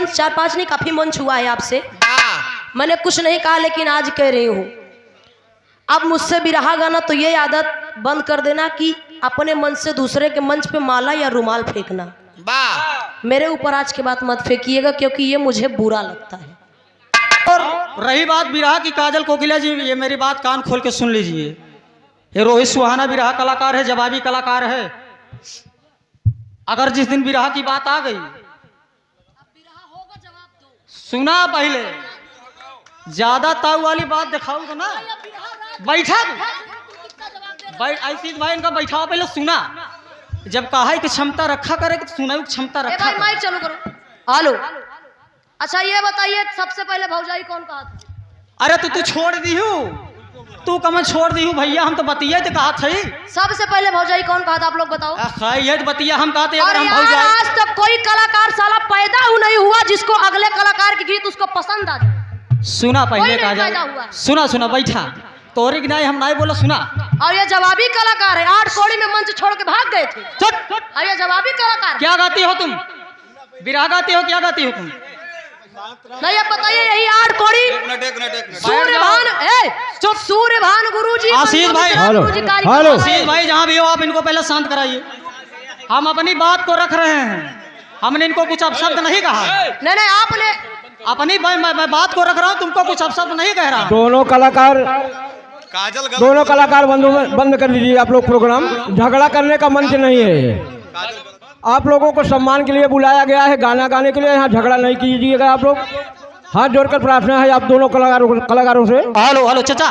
मंच 4-5 नहीं काफी मंच हुआ है आपसे, मैंने कुछ नहीं कहा लेकिन आज कह रही हूँ, अब मुझसे बिरहा गाना तो ये आदत बंद कर देना कि अपने मंच से दूसरे के मंच पे माला या रुमाल फेंकना, मेरे ऊपर आज के बाद मत फेंकिएगा क्योंकि ये मुझे बुरा लगता है। और रही बात बिरहा की, काजल कोकिला जी ये मेरी बात कान खोल के सुन लीजिए, ये रोहित सुहाना बिरहा कलाकार है, जवाबी कलाकार है। अगर जिस दिन बिरहा की बात आ गई, सुना पहले, ज्यादा ताऊ वाली बात दिखाऊ तो ना, बैठा आशीष भाई इनका बैठाओ, पहले सुना, जब कहा कि क्षमता रखा करे तो सुना क्षमता रखा भाई माइक चालू करो। हेलो, अच्छा ये बताइए सबसे पहले भौजाई कौन कहा था? अरे तू छोड़ दी हूँ, तू कमन छोड़ दी हूँ भैया, हम तो बतिया तो कहा था। सबसे पहले भौजाई कौन कहा था आप लोग बताओ। ये तो बतिया हम कहते और यार आज तक कोई कलाकार साला पैदा ही नहीं हुआ जिसको अगले कलाकार के गीत उसको पसंद आ जाए। सुना पहले कहा, सुना बैठा तोरे की नहीं हम नहीं बोला, सुना। और ये जवाबी कलाकार है, 8 कौड़ी में मंच छोड़ के भाग गए थे। और ये जवाबी कलाकार क्या गाती हो तुम? बिरहा गाती हो, क्या गाती हो तुम? नहीं अब बताइए, यही 8 कौड़ी सूर्यभान गुरुजी, आशीष भाई, आशीष भाई जहाँ भी हो आप इनको पहले शांत कराइए। हम अपनी बात को रख रहे हैं, हमने इनको कुछ अपशब्द नहीं कहा। नहीं आपने अपनी मैं बात को रख रहा हूँ, तुमको कुछ अपशब्द नहीं कह रहा। दोनों कलाकार बंद कर दीजिए आप लोग, प्रोग्राम झगड़ा करने का मंच नहीं है। आप लोगों को सम्मान के लिए बुलाया गया है, गाना गाने के लिए, यहाँ झगड़ा नहीं कीजिएगा आप लोग। हाथ जोड़कर प्रार्थना है आप दोनों कलाकारों से। हेलो चाचा,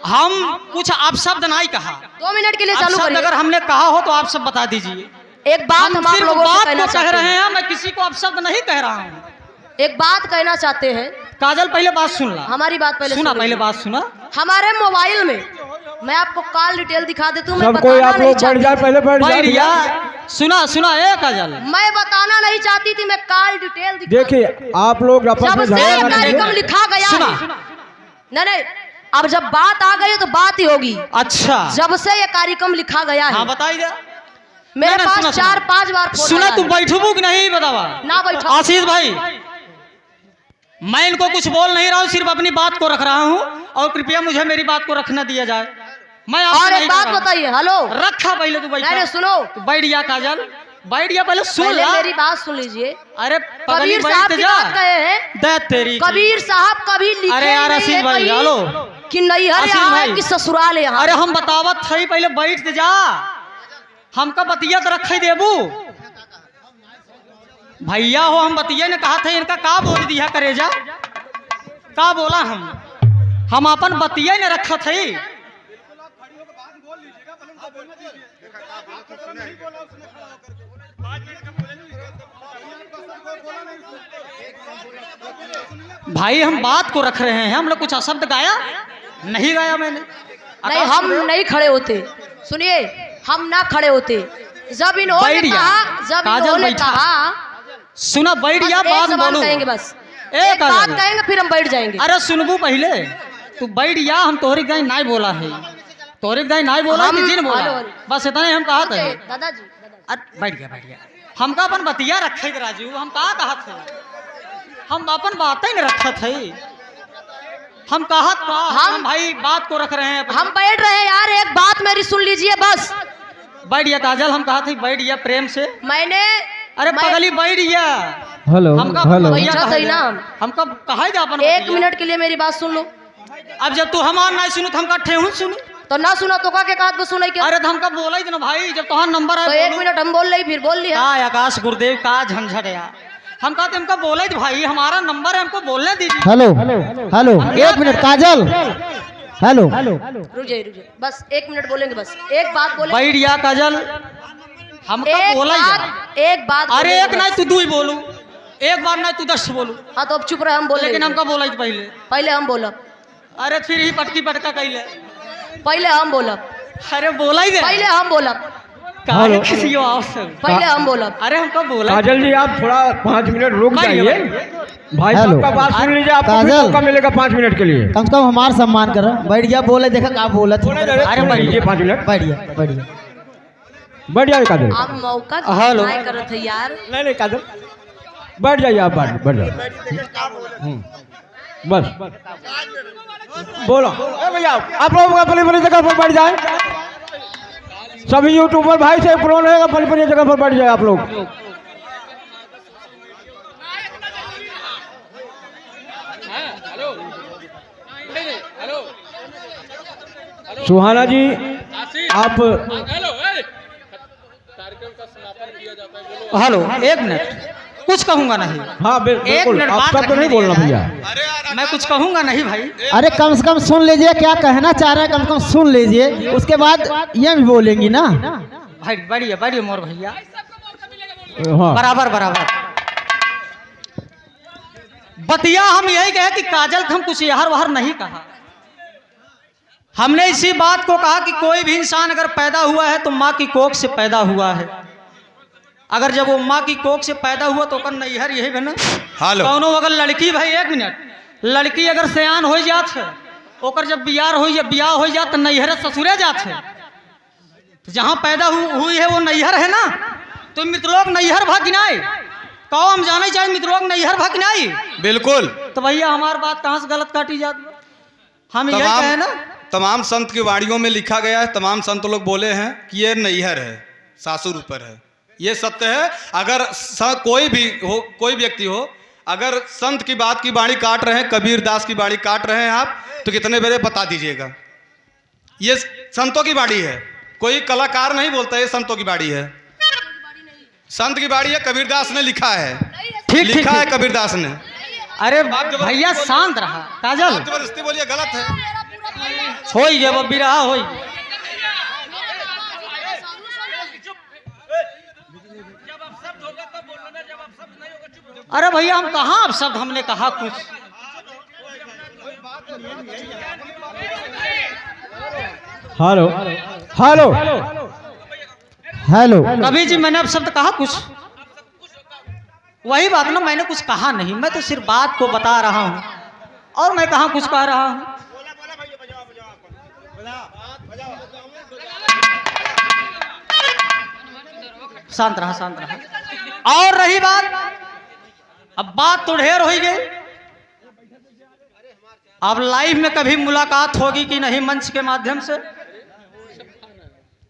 हम कुछ अपशब्द नहीं कहा। 2 मिनट के लिए चालू करिए। अगर हमने कहा हो तो आप सब बता दीजिए। एक बात हम आप लोगों को कह रहे हैं, मैं किसी को अपशब्द नहीं कह रहा हूँ। एक बात कहना चाहते हैं। काजल पहले बात सुन ला, हमारी बात पहले सुना, पहले बात सुना। हमारे मोबाइल में मैं आपको कॉल डिटेल दिखा देती हूँ, मैं आप लोग बैठ जाए, पहले बैठ जाए। सुना ए काजल, मैं बताना नहीं चाहती थी, मैं कॉल डिटेल देखिए आप लोग आपस में कार्यक्रम लिखा गया है। नहीं अब जब बात आ गई तो बात ही होगी। अच्छा, जब से ये कार्यक्रम लिखा गया है, बताइए मेरे पास 4-5 बार सुना। तुम बैठो कि नहीं बतावा ना बैठो। आशीष भाई, मैं इनको कुछ बोल नहीं रहा हूँ, सिर्फ अपनी बात को रख रहा हूँ और कृपया मुझे मेरी बात को रखना दिया जाए। मैं और एक बात बताइए। हेलो, रखा पहले तू बैठ, सुनो, बैठ जा काजल, बैठ जा, पहले सुन ले मेरी बात सुन लीजिए। अरे कबीर साहब की बात कहे हैं, तेरी कबीर साहब कभी लिखे अरे यार आशीष भाई, हेलो कि नैहर यहाँ है कि ससुराल यहाँ। अरे हम बतावत थे, पहले बैठ जा, हमका बतिया तो रखे देबू भैया हो। हम बतिया ने कहा था, इनका का बोल दिया करेजा, का बोला हम अपन बतिया ने रखा थे। भाई हम बात को रख रहे हैं, हम लोग कुछ अशब्द गाया नहीं, गाया मैंने नहीं, हम नहीं खड़े होते। सुनिए, हम ना खड़े होते जब इन्होंने कहा, सुना बैठ जा, बात बोलो कहेंगे, बस एक बात कहेंगे फिर हम बैठ जाएंगे। अरे सुनबू पहले, तू बैठ जा, हम तोहरी गाय नहीं बोला है, तोहरी गाय नहीं बोला, जिन बोला बस इतना ही हम कहा था। दादाजी अरे बैठ गया, हमका अपन बतिया रखे थे राजू, हम कहा थे, हम अपन बातें नहीं रखा थे, हम कहा हम भाई बात को रख रहे हैं, हम बैठ रहे हैं यार। एक बात मेरी सुन लीजिए बस। बैठ गया काजल, हम कहा थे बैठ गया प्रेम से। मैंने अरे पगली बैठ गया। हेलो हमका कहा अपन 1 मिनट के लिए मेरी बात सुन लो। अब जब तू हमार नहीं सुनू तो हमका ठेहू सुनू तो ना सुना तो का के बात को सुनाई क्या? अरे तो हमका बोला ही ना भाई, जब तुम्हारा नंबर है तो 1 मिनट हम बोल रही, फिर बोल लिया। आकाश गुरुदेव का झंझट है, हम कहते हमका बोला ही भाई, हमारा नंबर है, हमको बोलने दीजिए। हेलो 1 मिनट काजल, हेलो रुझे बस 1 मिनट बोलेंगे, बस एक बात बोले। बैठ जा काजल, हमका बोला ही एक बात। अरे एक नहीं तू 2 बोलू, एक बार नहीं तू 10 बोलू। हाँ तो अब चुप रहे, हम बोले। लेकिन हमका बोला ही पहले हम बोला। अरे फिर ही पटकी पटका कैले, पहले हम बोला। अरे बोला ही पहले हम बोला, पहले हम बोला। अरे हमको बोला। काजल जी आप थोड़ा 5 मिनट रुक जाइए, भाई साहब का बात सुन लीजिए, आपको भी मौका मिलेगा 5 मिनट के लिए। कम से कम हमारा सम्मान करो। बैठ गया, बोले देखा क्या बोला। अरे बैठिए 5 मिनट, बैठ जाइए काजल। आप मौका हेलो करत है यार। नहीं काजल, बैठ जाइए आप, बैठ जाइए। बस बोलो भैया, आप लोग अपनी अपनी जगह पर बैठ जाए। सभी यूट्यूबर भाई से प्रोन है, अपनी अपनी जगह पर बैठ जाए आप लोग। सुहाना जी आप, हेलो, एक मिनट, कुछ कहूंगा नहीं। हाँ बिल्कुल, मिनट आप बात सबको नहीं रखने बोलना दीजिए। भैया। मैं कुछ कहूंगा नहीं भाई। अरे कम से कम सुन लीजिए क्या कहना चाह रहे हैं, कम से कम सुन लीजिए, उसके बाद ये भी बोलेंगी ना। भाई बढ़िया बढ़िया मोर भैया, हाँ बराबर बराबर। बतिया हम यही कहे कि काजल हम कुछ यहर वहर नहीं कहा। हमने इसी बात को कहा कि कोई भी इंसान अगर पैदा हुआ है तो माँ की कोख से पैदा हुआ है। अगर जब वो माँ की कोख से पैदा हुआ तो ओकर नैहर यही है ना। कौनो अगर लड़की, भाई एक मिनट, लड़की अगर सयान हो जात है, ओकर जब बियाह हो जात तो नैहर ससुरे जात है। तो जहाँ पैदा हुई है वो नैहर है ना। तो मित्रलोक नैहर भागिनाई कहो, हम जाने चाहिए मित्रलोक नैहर भागिनाई। बिल्कुल। तो भैया हमारी बात कहाँ से गलत काटी जाती है? हम यही कहे ना, तमाम संत की वाणियों में लिखा गया है, तमाम संत लोग बोले हैं कि ये नैहर है, सासुर ऊपर है। ये सत्य है। अगर कोई भी हो, कोई व्यक्ति हो, अगर संत की बात की बाणी काट रहे हैं, कबीर दास की बाणी काट रहे हैं आप, तो कितने बेरे बता दीजिएगा। ये संतों की बाणी है, कोई कलाकार नहीं बोलता, ये संतों की बाणी है। संत की बाणी है, कबीरदास ने लिखा है। ठीक लिखा है कबीरदास ने। अरे भैया शांत रहा। काजल जबरदस्ती बोलिए, गलत है। हो ही जब बिरहा हो। अरे भैया हम कहाँ अब शब्द हमने कहा कुछ। हेलो हेलो हेलो, कभी जी मैंने अब शब्द कहा कुछ? वही बात ना, मैंने कुछ कहा नहीं, मैं तो सिर्फ बात को बता रहा हूँ। और मैं कहाँ कुछ कह रहा हूँ। शांत रहा, शांत रहा। और रही बात, अब बात तो ढेर हो गई। अब लाइव में कभी मुलाकात होगी कि नहीं मंच के माध्यम से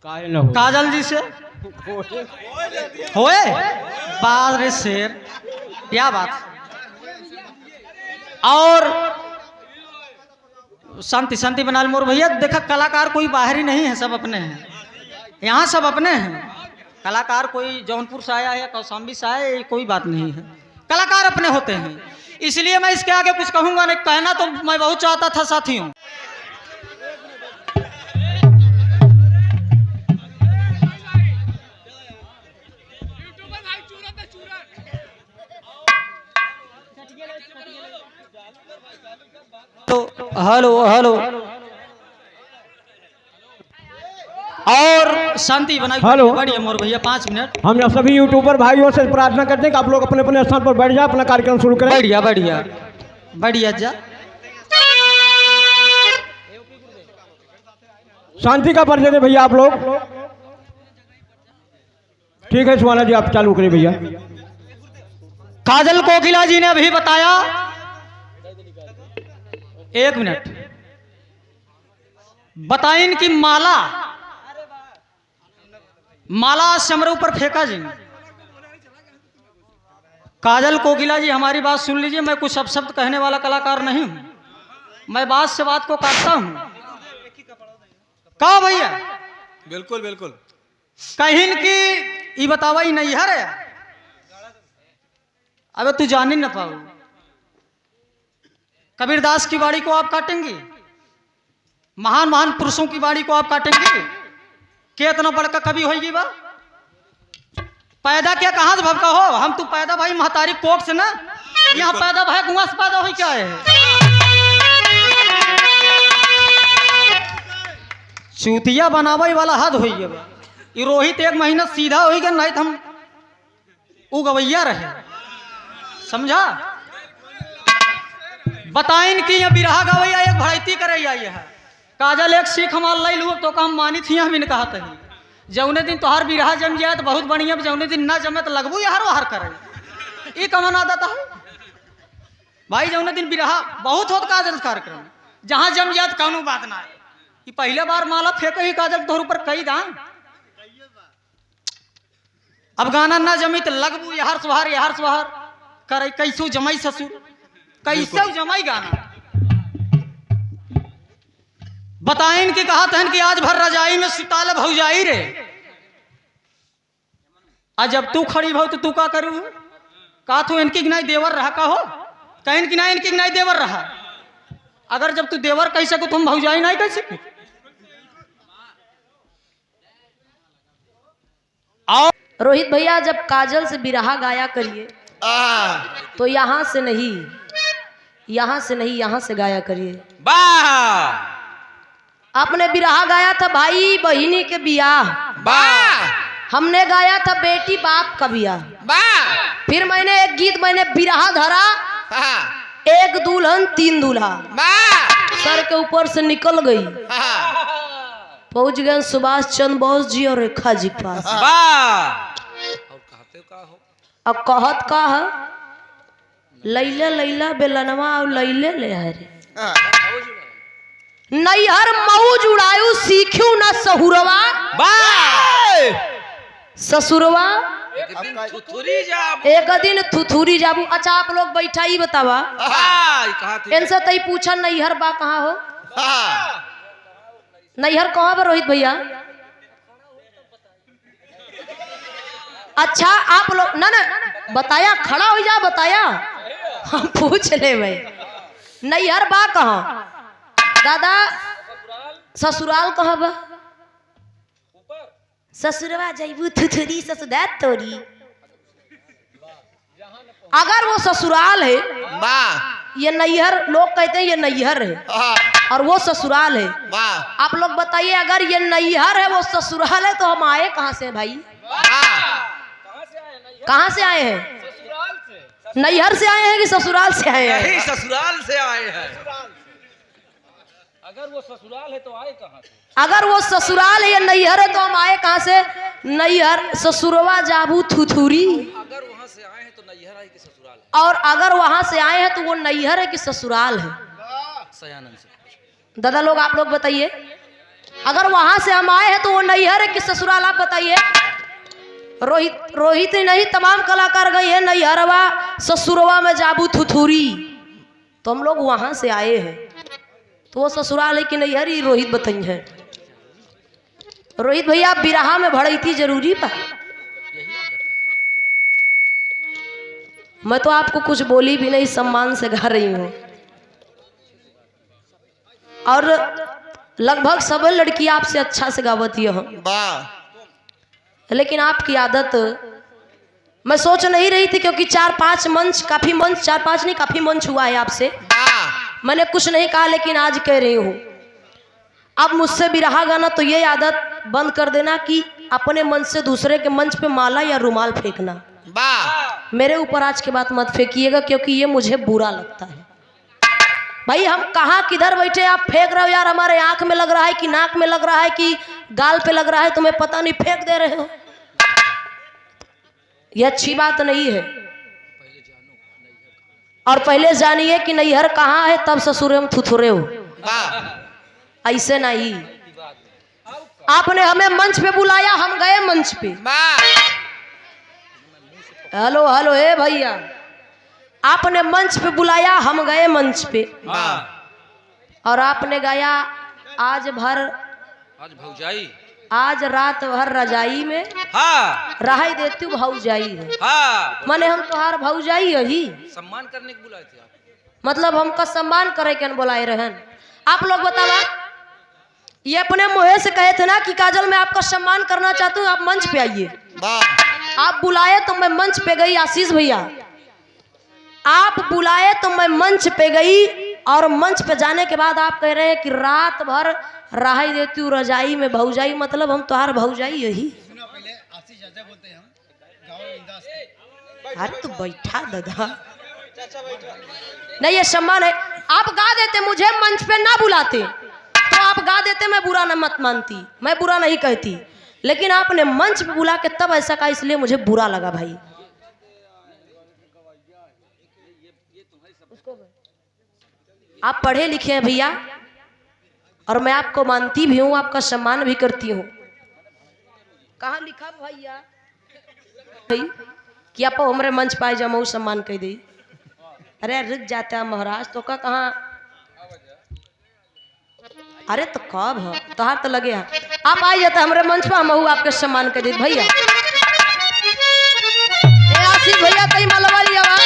काजल जी से? होए बात रे शेर, क्या बात। और शांति शांति बना लो मोर भैया। देखा कलाकार कोई बाहरी नहीं है, सब अपने हैं। यहाँ सब अपने हैं। कलाकार कोई जौनपुर से आया है या कौशाम्बी से आया है, कोई बात नहीं है। कलाकार अपने होते हैं। इसलिए मैं इसके आगे कुछ कहूंगा नहीं। कहना तो मैं बहुत चाहता था साथियों। तो हेलो हेलो, और शांति बनाई। हेलो। बढ़िया मोर भैया, 5 मिनट। हम यहाँ सभी यूट्यूबर भाइयों से प्रार्थना करते हैं कि आप लोग अपने अपने स्थान पर बैठ जाए, अपना कार्यक्रम शुरू करें। बढ़िया बढ़िया बढ़िया जा। शांति का परिचय दें भैया आप लोग। ठीक है सुहाना जी, आप चालू करें भैया। काजल कोकिला जी ने अभी बताया। 1 मिनट बताइन कि माला समरू पर फेंका जी। काजल कोकिला जी हमारी बात सुन लीजिए। मैं कुछ अपशब्द कहने वाला कलाकार नहीं हूं। मैं बात से बात को काटता हूं। कहा भैया? बिल्कुल बिल्कुल। कहीं की ई बतावा ही नहीं है। अबे तू जान ही न पाओ। कबीरदास की बाड़ी को आप काटेंगे, महान महान पुरुषों की बाड़ी को आप काटेंगे। क्या इतना बड़का कवि होगी बा? पैदा क्या कहाँ से भवका हो? हम तू पैदा भाई महतारी कोख से ना, यहाँ पैदा भाई कुआं से पैदा हो क्या है? चूतिया बनावे वाला हद हुई है। ये रोहित 1 महीना सीधा हो गया, नहीं तो हम उ गवैया रहे। समझा? बताइन कि ये बिरहा गवैया एक भड़ैती करे आई है। काजल एक सीख हमार लै लू तो हम मानी थी, हम इनका कहते हैं। जौने दिन तोहार बिरहा जम जाए तो बहुत बढ़िया, जौने दिन ना जमे तो लगबू यार वाहर करे। ये कमन आदत है भाई। जौन दिन बिरहा बहुत होत काजल कार्यक्रम जहाँ जम जात कौनो बात ना है। ये पहले बार माला फेंक ही काजल तोहर ऊपर कई दान। अब गाना ना जमी तो लगबू यहार सुहार करे कैसो जमाई ससुर कैसे जमाई गाना बताइन कि कहा तहन कि आज भर रजाई में सिताल भौजाई रे। आज जब तू खड़ी भाव तो तू का करू का तू इनकी गिनाई देवर रहा का हो कहन कि ना इनकी गिनाई देवर रहा। अगर जब तू देवर कह सको तुम भौजाई नहीं कह सको। आओ रोहित भैया जब काजल से बिरहा गाया करिए तो यहाँ से नहीं यहाँ से गाया करिए। आपने बिरहा गाया था भाई बहिनी के बियाह, हमने गाया था बेटी बाप का बियाह। फिर मैंने एक गीत मैंने बिरहा धरा, एक दुल्हन तीन दूल्हा, सर के ऊपर से निकल गई, पहुंच गए सुभाष चंद्र बोस जी और रेखा जी के पास। अब कहत का है लैला लैला बेलनवा और लैले ले हरे नैहर मऊज उड़ायू सीखू न सहुरवा ससुरवा एक दिन थुथुरी जाबू। अच्छा आप लोग बैठा ही बतावा इनसे तई पूछा नैहर बा कहाँ हो, नैहर कहाँ बा रोहित भैया। अच्छा आप लोग ना बताया खड़ा हो जा बताया हम पूछ ले भाई नैहर बा कहाँ दादा ससुराल कहाँ बा ससुरवा जैबू थुथुरी ससुदात तोरी। अगर वो ससुराल है ये नैहर लोग कहते हैं ये नैहर है और वो ससुराल है। आप लोग बताइए अगर ये नैहर है वो ससुराल है तो हम आए कहाँ से भाई, कहाँ से आए हैं? नैहर से आए हैं कि ससुराल से आए हैं? ससुराल से आए हैं। अगर वो ससुराल है तो आए कहाँ से? अगर वो ससुराल है या नैहर है तो हम आए कहाँ से? नैहर ससुरवा जाबू थुथुरी। अगर वहाँ से आए हैं तो नैहर आए कि ससुराल है? और अगर वहां से आए हैं तो वो नैहर है कि ससुराल है? सयानंद से दादा लोग आप लोग बताइए अगर वहां से हम आए हैं तो वो नैहर है कि ससुराल, आप बताइए। रोहित नहीं तमाम कलाकार गए हैं नैहरवा ससुरवा में जाबू थुथुरी, तो हम लोग वहां से आए हैं तो वो ससुराल है कि नैहर ही रोहित बताइए। रोहित भैया बिरहा में भड़ैती जरूरी बा। मैं तो आपको कुछ बोली भी नहीं, सम्मान से गा रही हूँ और लगभग सब लड़की आपसे अच्छा से गावती है, लेकिन आपकी आदत मैं सोच नहीं रही थी क्योंकि 4-5 मंच काफी मंच 4-5 नहीं काफी मंच हुआ है आपसे, मैंने कुछ नहीं कहा लेकिन आज कह रही हूँ अब मुझसे बिरहा गाना तो ये आदत बंद कर देना कि अपने मन से दूसरे के मंच पे माला या रुमाल फेंकना मेरे ऊपर आज के बाद मत फेंकिएगा क्योंकि ये मुझे बुरा लगता है। भाई हम कहाँ किधर बैठे आप फेंक रहे हो यार, हमारे आंख में लग रहा है कि नाक में लग रहा है कि गाल पे लग रहा है, तुम्हें पता नहीं फेंक दे रहे हो, ये अच्छी बात नहीं है। और पहले जानिए कि नैहर कहाँ है तब ससुर में थुथुरे हो, ऐसे नहीं। आपने हमें मंच पे बुलाया, हम गए मंच पे। हेलो हेलो हे भैया, आपने मंच पे बुलाया, हम गए मंच पे और आपने गाया आज भौजाई, आज रात भर रजाई में रहाई देती हूँ भौजाई है। माने हम तुम्हार भौजाई यही सम्मान करने के बुलाए थे आप, मतलब हमका सम्मान करे के बुलाए रहन। आप लोग बतावा ये अपने मुँह से कहे थे ना कि काजल मैं आपका सम्मान करना चाहती हूँ, आप मंच पे आइए। आप बुलाए तो मैं मंच पे गई। आशीष भैया आप बुलाए तो मैं मंच पे गई और मंच पे जाने के बाद आप कह रहे हैं कि रात भर रहाई देती हूँ रजाई में भौजाई, मतलब हम तुम्हार भौजाई यही। अरे तू बैठा दादा, नहीं ये सम्मान है। आप गा देते, मुझे मंच पे ना बुलाते तो आप गा देते, मैं बुरा न मत मानती, मैं बुरा नहीं कहती, लेकिन आपने मंच पे बुला के तब ऐसा कहा, इसलिए मुझे बुरा लगा भाई। आप पढ़े लिखे हैं भैया, और मैं आपको मानती भी हूँ, आपका सम्मान भी करती हूँ। कहाँ लिखा भैया कि आप हमारे मंच पाए जमाऊ सम्मान कह दी। अरे रुक जाता है महाराज, तो का कहाँ? अरे तो कब है तोहार तो लगे है, आप आ जाते हमारे मंच पर, हम आपके सम्मान कर दी भैया। आशीष भैया तई माला लिया वा,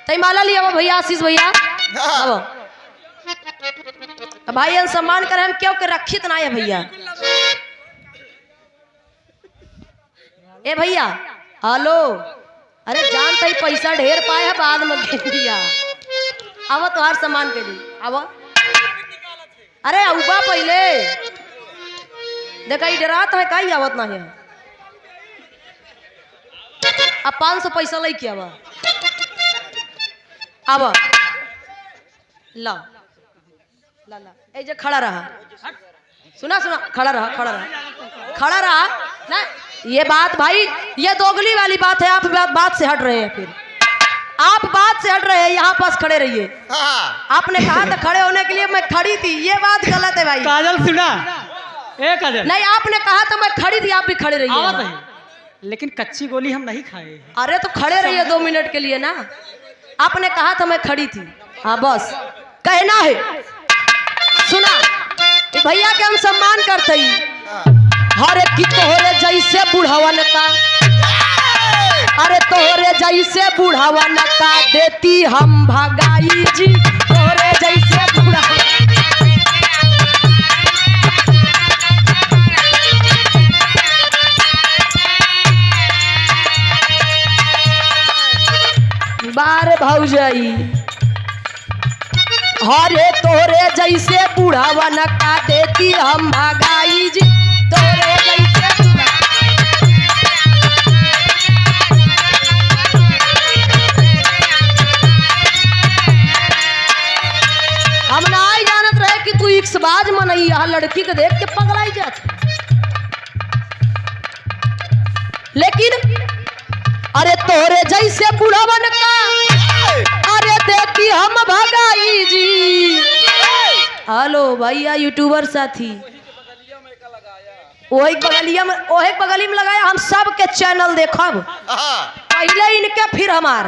तई माला लिया वा भैया, आशीष भैया भाई सम्मान करे हम क्यों के रखित ना है भैया। ए भैया हेलो, अरे जानता ही पैसा ढेर पाए है बाद में दिया। अब तो हर सम्मान के लिए अब अरे उबा पहले देखा डरात है कहीं आवत ना है। अब 500 पैसा लै के अब ला ला ला ए जे खड़ा रहा, सुना सुना, खड़ा रहा खड़ा रहा खड़ा रहा ना। ये बात भाई ये दोगली वाली बात है, आप बात से हट रहे हैं, फिर आप बात से हट रहे हैं, यहाँ पास खड़े रहिए। आपने कहा था खड़े होने के लिए, मैं खड़ी थी, ये बात गलत है भाई। काजल सुना, ए काजल नहीं आपने कहा था मैं खड़ी थी, आप भी खड़े रहिए। लेकिन कच्ची गोली हम नहीं खाए। अरे तो खड़े रहिए 2 मिनट के लिए ना, आपने कहा था मैं खड़ी थी, हाँ बस कहना है। सुना भैया के हम सम्मान करते ही, हरे की तोहरे जैसे बुढ़ावन का, अरे तोहरे जैसे बुढ़ावन का देती हम भगाई जी, तोहरे जैसे बुढ़ावन। बार भौजाई हरे तोरे जैसे बुढ़ावन का देती हम भगाई जी, तोरे जैसे हम ना ही जानत रहे कि तू इक्सबाज मनई, यहाँ लड़की के देख के पगलाई जात। लेकिन अरे तोरे जैसे बुढ़ावन का अरे देखी हम भगाई जी। हेलो भैया यूट्यूबर साथी, वही बगली में लगाया, हम सब के चैनल देखब, पहले इनके फिर हमार।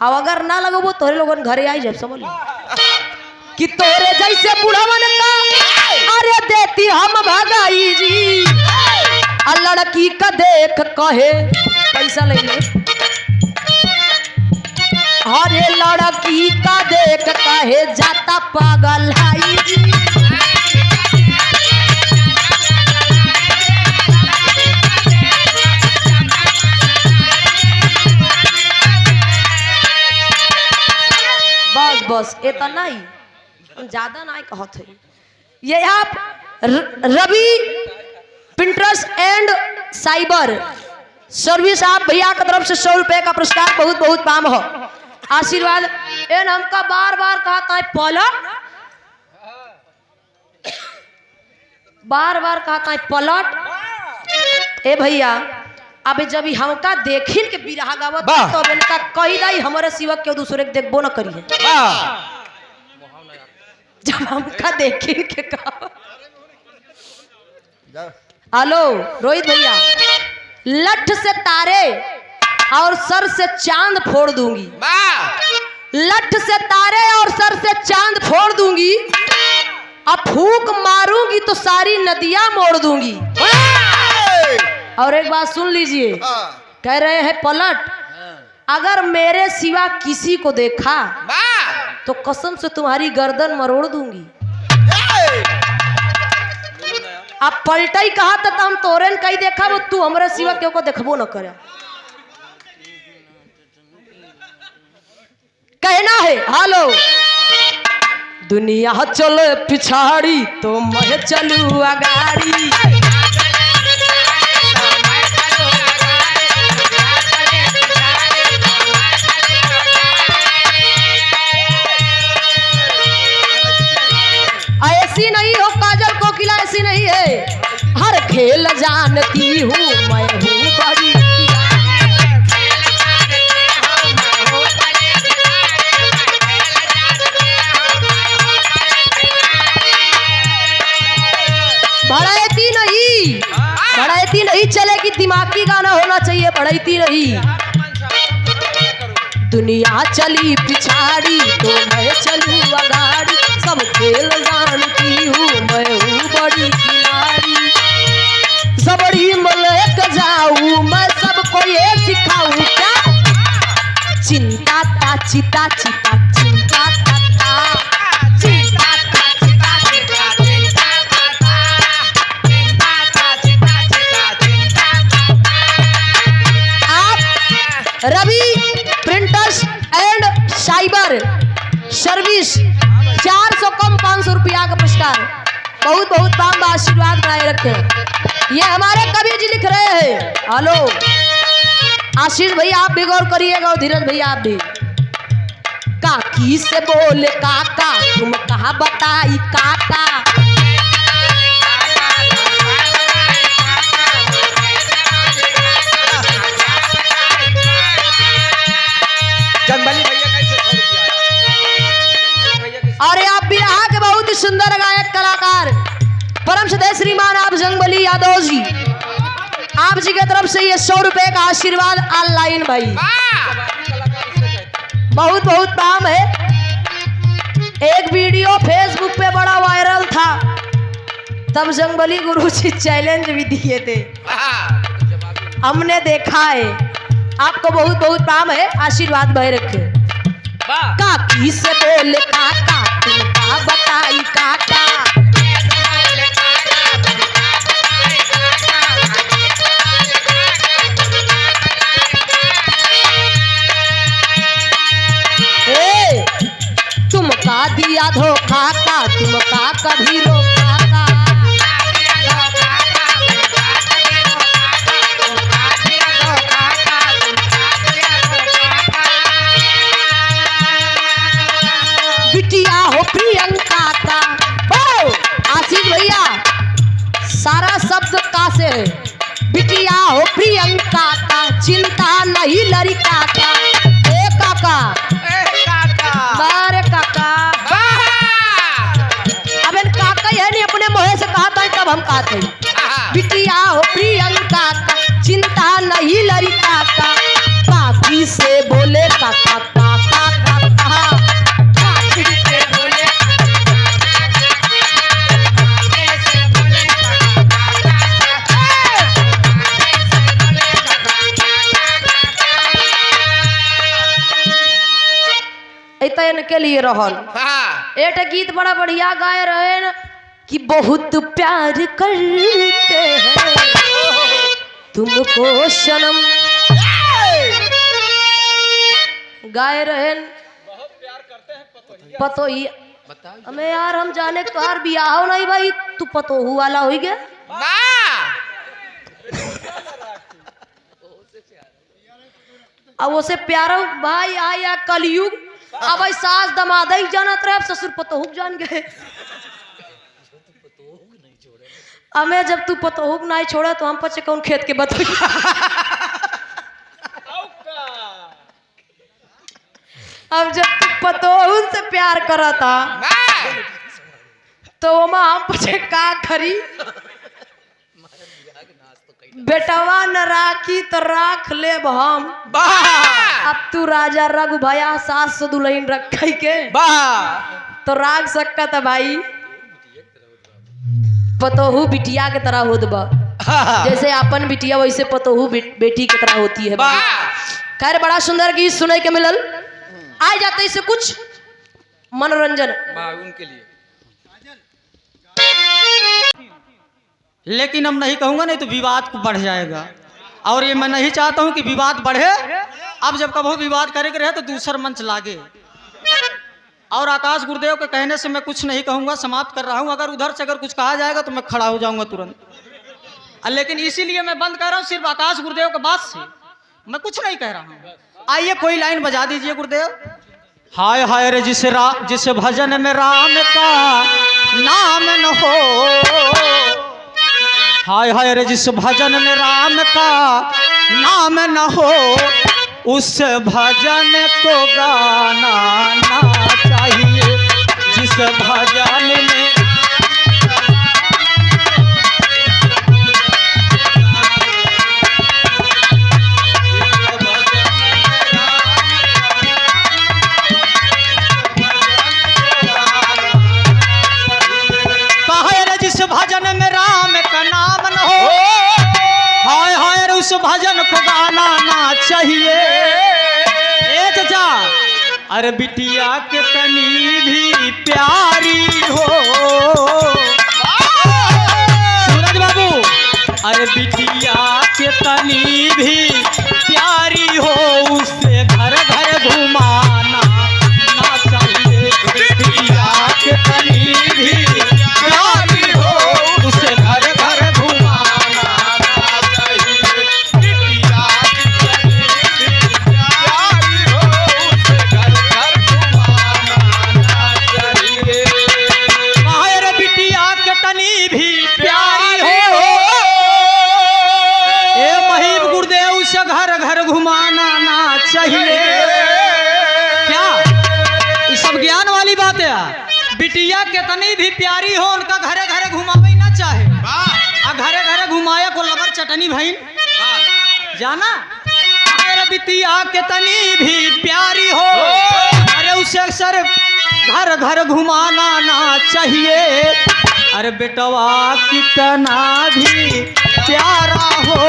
अब अगर ना लगबो तोरे लोगन घरे आई जब समझ कि तोरे जैसे बुढ़ावन का अरे देती हम भगाई जी। लड़की का देख कहे पैसा ले ले, अरे लड़की का देख कहे जाता पागल हाई जी। बस बस इतना ही, ज्यादा नहीं कहत है। ये आप रवि पिंटरेस्ट एंड साइबर सर्विस, आप भैया की तरफ से 100 रुपए का पुरस्कार बहुत बहुत पाम हो, आशीर्वाद। एन हमका बार बार कहा था पलट, बार बार कहा था पलट। ए भैया अब जब हमका देखिन के बिरहा गावत तो इनका कही दाई हमारे सिवा क्यों दूसरे के देखबो न करिए। जब हमका देखिन के गावत। हेलो रोहित भैया, लठ से तारे और सर से चांद फोड़ दूंगी, लठ से तारे और सर से चांद फोड़ दूंगी, अब फूंक मारूंगी तो सारी नदियां मोड़ दूंगी। और एक बात सुन लीजिए, कह रहे हैं पलट, अगर मेरे सिवा किसी को देखा तो कसम से तुम्हारी गर्दन मरोड़ दूंगी। अब पलटा ही कहा था हम तोरे कहीं देखा, वो तू हमारे सिवा क्यों को देखबो न करे। कहना है हेलो, दुनिया चले पिछाड़ी तो मैं चलू अगाड़ी। ऐसी नहीं हो काजल कोकिला, ऐसी नहीं है, हर खेल जानती हूँ मैं हूँ बड़ी। ये बढ़ती रही। दुनिया चली पिछाड़ी तो मैं चलूं अगाड़ी, सब खेल जानती हूँ मैं हूँ बड़ी खिलाड़ी। सबड़ी मलक जाऊं मैं सबको ये सिखाऊं क्या, चिंता ता चिता चिता चिंता ता चिंता ता चिता चिता चिंता ता चिंता ता चिता चिता चिंता ता। आप रवि प्रिंटर्स एंड साइबर सर्विस 400 कम 500 रुपया का पुरस्कार। बहुत बहुत काम आशीर्वाद बनाए रखे। ये हमारे कवि जी लिख रहे हैं। हेलो आशीष भैया आप भी गौर करिएगा और धीरज भैया आप भी। काकी से बोले काका तुम कहा बताई काका, जनबली भैया कैसे 100 रुपया आया? भैया के और आप भी यहाँ के बहुत ही सुंदर गायक कलाकार परम सदय श्रीमान आप जंगबली यादव जी, आप जी की तरफ से ये 100 रुपए का आशीर्वाद ऑनलाइन भाई। बहुत बहुत काम है। एक वीडियो फेसबुक पे बड़ा वायरल था, तब जंगबली गुरु जी चैलेंज भी दिए थे, हमने देखा है। आपको बहुत बहुत काम है, आशीर्वाद भाई रखे। काकी से बोले काका तुम का बताई काका, तुम का दिया धोखा का तुम का कभी रोका का, बिटिया हो प्रियंका का। ओ आशीष भैया सारा शब्द का से है। बिटिया हो प्रियंका का चिंता नहीं लड़का का। ए काका बारे काका अब इन काका है नहीं अपने मुँह से कहा था तब हम कहते हैं। बिटिया हो प्रियंका का चिंता नहीं लड़का का, काकी से बोले काका काका काका, काकी से बोले के लिए रहल। एक गीत बड़ा बढ़िया गाए रहे न कि बहुत प्यार करते हैं तुमको सनम, गाए रहे पतोही। हमें यार हम जाने तुहार बियाह हो नहीं भाई, तू पतोहू वाला हो गया। अब उसे प्यारा भाई आया कलयुग, अब सास दमाद ही जानत रहे, अब ससुर पतोहुक जान गए। हमें जब तू पतोहुक नहीं छोड़ा तो हम पचे कौन खेत के बतोई। अब जब तू पतोहू से प्यार करा था तो हम पचे का करी, बेटवा न राखी तो राख ले हम। अब तू राजा रघु भया सास दुल्हन रख के तो राख सकता था भाई। पतोहू बिटिया के तरह होत बा, जैसे अपन बिटिया वैसे पतोहू बेटी की तरह होती है। खैर बड़ा सुंदर गीत सुने के मिलल। आ जाते इसे कुछ मनोरंजन उनके लिए। लेकिन अब नहीं कहूंगा, नहीं तो विवाद बढ़ जाएगा, और ये मैं नहीं चाहता हूं कि विवाद बढ़े। अब जब कभी विवाद करेंगे रहे तो दूसरा मंच लागे। और आकाश गुरुदेव के कहने से मैं कुछ नहीं कहूंगा, समाप्त कर रहा हूं। अगर उधर से अगर कुछ कहा जाएगा तो मैं खड़ा हो जाऊंगा तुरंत। लेकिन इसीलिए मैं बंद कर रहा हूं, सिर्फ आकाश गुरुदेव के बात से मैं कुछ नहीं कह रहा हूं। आइए कोई लाइन बजा दीजिए गुरुदेव। हाय हाय रे जिस भजन में राम का नाम न हो, हाय हाय रे जिस भजन में राम का नाम न हो, उस भजन को गाना ना चाहिए। जिस भजन में घुमाना ना चाहिए। ए चाचा, अरे बिटिया के तनी भी प्यारी हो। सूरज बाबू, अरे बिटिया के तनी भी प्यारी हो, उससे घर घर घुमाना ना चाहिए। बिटिया के तनी भी प्यारी हो, उससे घर घर घुमाना ना चाहिए। बिटिया के तनी भी प्यारी हो, उससे घर घर घुमाना ना चाहिए। रे बिटिया के तनी भी प्यारी हो, ए महीप गुरुदेव से घर घर घुमाना ना चाहिए। क्या ये सब ज्ञान वाली बात है? बिटिया कितनी भी प्यारी हो, उनका घरे घरे घुमावे ना चाहे। आ घरे घरे घुमाए को लबर चटनी भाई जाना। अरे बिटिया कितनी भी प्यारी हो, अरे उसे अक्सर घर घर घुमाना ना चाहिए। अरे बेटवा कितना भी प्यारा हो,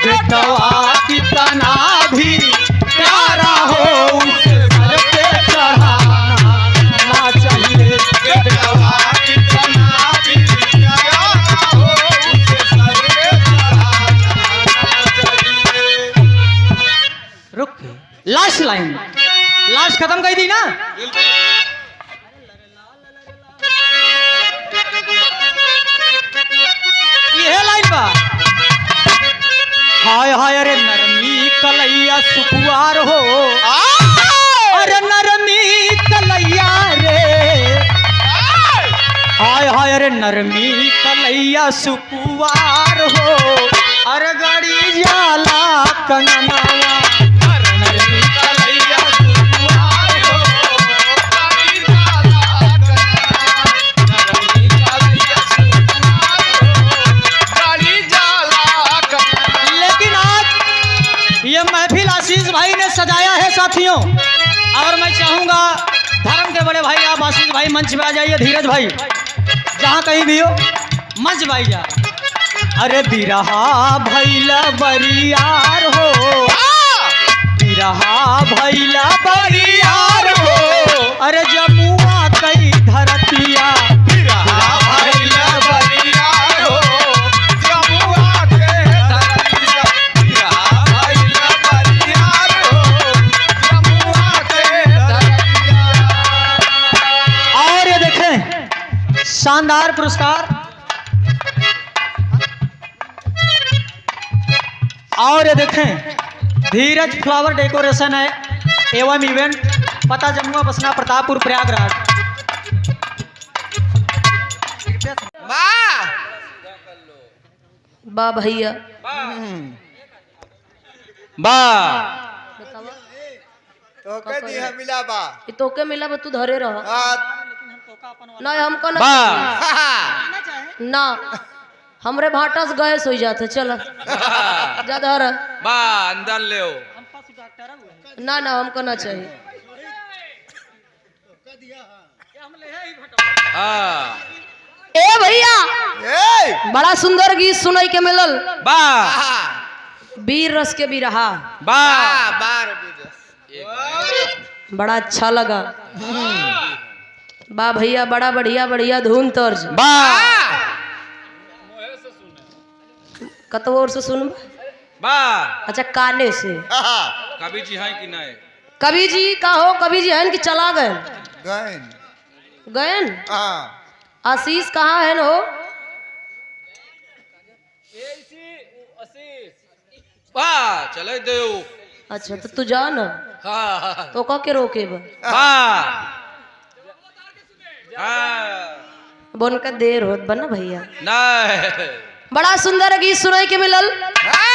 बेटवा कितना भी प्यारा हो, उसे सर पे चढ़ाना ना चाहिए। बेटवा कितना भी प्यारा हो, उसे सर पे चढ़ाना ना चाहिए। रुक, लास्ट लाइन, लास्ट खत्म कर दी ना। ये लाइन बा, हाय हाय अरे नरमी कलैया सुकुआर हो। अरे नरमी कलैया रे, हाय हाय अरे नरमी कलैया सुकुआर हो। अरे गड़ी जाला कंगनावा, नरमी कलैया सुकुआर हो। गड़ी जाला कंगनावा, नरमी कलैया सुकुआर हो। गड़ी जाला कंगनावा। लेकिन आज ये महफिल आशीष भाई ने सजाया है साथियों, और मैं चाहूंगा धर्म के बड़े भाई आप आशीष भाई मंच पे आ जाइए। धीरज भाई जहाँ कहीं भी हो मंच पे जा। अरे बिरहा भैला बरियार हो, बिरहा भैला बरियार हो। अरे जमुआ कई धरतिया, बिरहा भैला बरियार हो, जमुआ के धरतिया। बिरहा भैला बरियार हो, जमुआ के धरतिया। और ये देखें शानदार पुरस्कार। और ये देखें धीरज फ्लावर डेकोरेशन है एवं इवेंट, पता जमुआ बसना प्रतापपुर प्रयागराज। बा भैया बा तो कह दी है मिला बा ये तोके मिला बा, तू धरे रह ना। हमको ना ना, हमरे भाटास गैस हो जाते। चल जा धर। बा अंदर ले ओ। ना ना हमको ना चाहिए। हाँ ए भैया ए बड़ा सुंदर गीत सुनाई के मिलल। बा वीर रस के बिरहा बा बार बड़ा अच्छा लगा। बा भैया बड़ा बढ़िया बढ़िया धुन तर्ज। बा कतोर से सुन। बा अच्छा काने से। कभी जी हैं कि नहीं? कवि जी का हो, कवि जी हैं कि चला गए? गैन गयन। हाँ आशीष कहाँ है हो? बा चले दो। अच्छा तो तू जा ना। हाँ तो कह के रोके बा हाँ बोन का देर होत बना भैया। नहीं बड़ा सुंदर गीत सुनाई के मिलल। हाँ